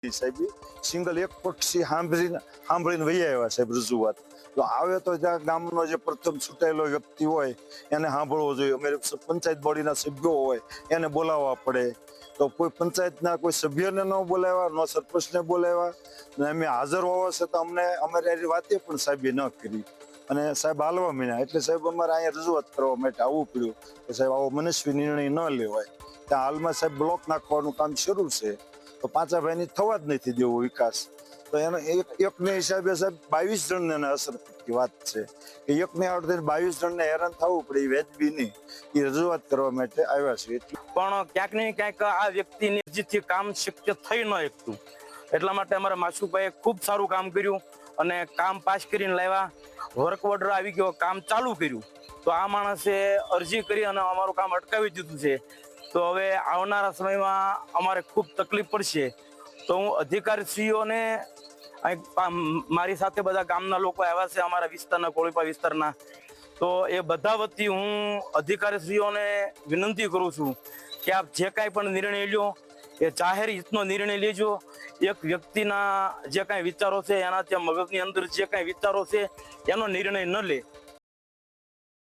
સાહેબ સિંગલ એક પક્ષી સાંભળીને વહી આવ્યા સાહેબ રજૂઆત. તો આવે તો જ્યાં ગામનો જે પ્રથમ છૂટાયેલો વ્યક્તિ હોય એને સાંભળવો જોઈએ. અમારે પંચાયત બોડીના સભ્યો હોય એને બોલાવવા પડે. તો કોઈ પંચાયતના કોઈ સભ્યને ન બોલાવ્યા, ન સરપંચને બોલાવ્યા, ને અમે હાજર હોવા છતાં અમને અમારી વાતે પણ સાહેબે ન કરી. અને સાહેબ હાલવા મીના એટલે સાહેબ અમારે અહીંયા રજૂઆત કરવા માટે આવવું પડ્યું કે સાહેબ આવો મનસ્વી નિર્ણય ન લેવાય. ત્યાં હાલમાં સાહેબ બ્લોક નાખવાનું કામ શરૂ છે. તો પાંચા ભાઈની થવા જ નથી દેવો વિકાસ. તો એનો એકને હિસાબે સાહેબ 22 જણને અસર થતી વાત છે કે એકને આવડે 22 જણને હેરાન થવું પડે. એ વેચબી નહીં, એ રજૂઆત કરવા માટે આવ્યા છે. પણ ક્યાંક ને ક્યાંક આ વ્યક્તિની અરજીથી કામ શક્ય થઈ ન શકતું. એટલા માટે અમારા માસુભાઈએ ખૂબ સારું કામ કર્યું અને કામ પાસ કરીને લાવ્યા. વર્ક ઓર્ડર આવી ગયો, કામ ચાલુ કર્યું. તો આ માણસે અરજી કરી અને અમારું કામ અટકાવી દીધું છે. તો હવે આવનારા સમયમાં અમારે ખૂબ તકલીફ પડશે. તો હું અધિકારીશ્રીઓને મારી સાથે બધા ગામના લોકો આવ્યા છે, અમારા વિસ્તારના, કોળીપા વિસ્તારના. તો એ બધા વતી હું અધિકારીશ્રીઓને વિનંતી કરું છું કે આપ જે કાંઈ પણ નિર્ણય લ્યો એ જાહેર હિતનો નિર્ણય લેજો. એક વ્યક્તિના જે કાંઈ વિચારો છે, એના ત્યાં મગજની અંદર જે કાંઈ વિચારો છે એનો નિર્ણય ન લે.